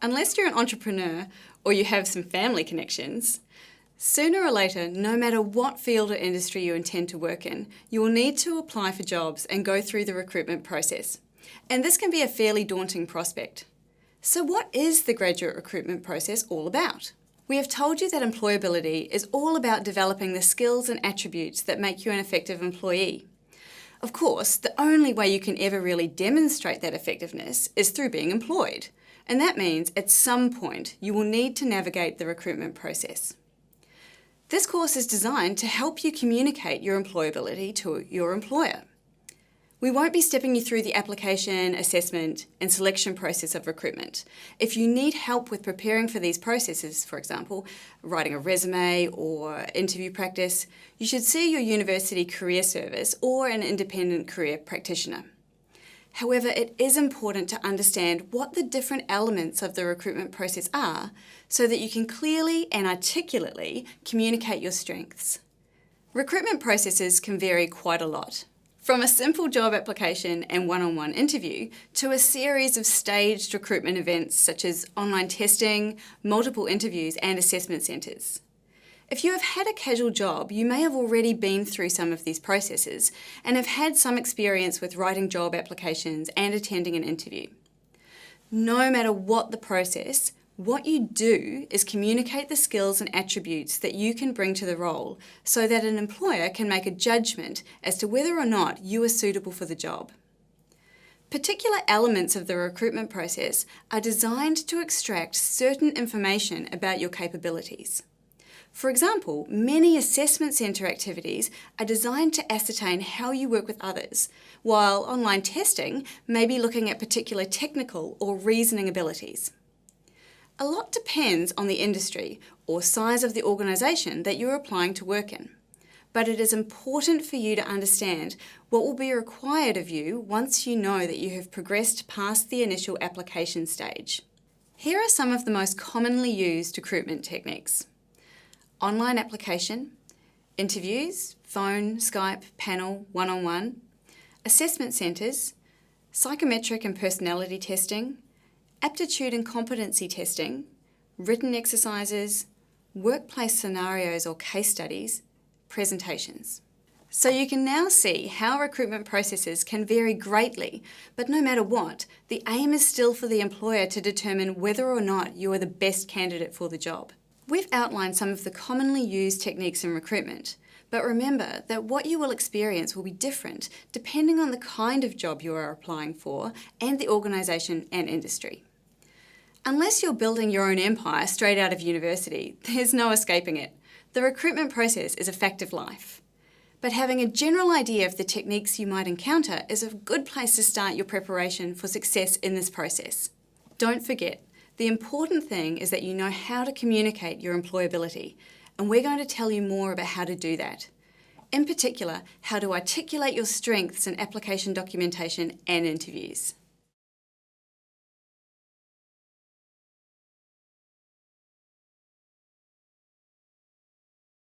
Unless you're an entrepreneur or you have some family connections, sooner or later, no matter what field or industry you intend to work in, you will need to apply for jobs and go through the recruitment process. And this can be a fairly daunting prospect. So what is the graduate recruitment process all about? We have told you that employability is all about developing the skills and attributes that make you an effective employee. Of course, the only way you can ever really demonstrate that effectiveness is through being employed. And that means at some point you will need to navigate the recruitment process. This course is designed to help you communicate your employability to your employer. We won't be stepping you through the application, assessment, and selection process of recruitment. If you need help with preparing for these processes, for example, writing a resume or interview practice, you should see your university career service or an independent career practitioner. However, it is important to understand what the different elements of the recruitment process are so that you can clearly and articulately communicate your strengths. Recruitment processes can vary quite a lot, from a simple job application and one-on-one interview to a series of staged recruitment events such as online testing, multiple interviews and assessment centres. If you have had a casual job, you may have already been through some of these processes and have had some experience with writing job applications and attending an interview. No matter what the process, what you do is communicate the skills and attributes that you can bring to the role so that an employer can make a judgment as to whether or not you are suitable for the job. Particular elements of the recruitment process are designed to extract certain information about your capabilities. For example, many assessment centre activities are designed to ascertain how you work with others, while online testing may be looking at particular technical or reasoning abilities. A lot depends on the industry or size of the organisation that you're applying to work in, but it is important for you to understand what will be required of you once you know that you have progressed past the initial application stage. Here are some of the most commonly used recruitment techniques. Online application, interviews, phone, Skype, panel, one-on-one, assessment centres, psychometric and personality testing, aptitude and competency testing, written exercises, workplace scenarios or case studies, presentations. So you can now see how recruitment processes can vary greatly, but no matter what, the aim is still for the employer to determine whether or not you are the best candidate for the job. We've outlined some of the commonly used techniques in recruitment, but remember that what you will experience will be different depending on the kind of job you are applying for and the organisation and industry. Unless you're building your own empire straight out of university, there's no escaping it. The recruitment process is a fact of life. But having a general idea of the techniques you might encounter is a good place to start your preparation for success in this process. Don't forget, the important thing is that you know how to communicate your employability, and we're going to tell you more about how to do that. In particular, how to articulate your strengths in application documentation and interviews.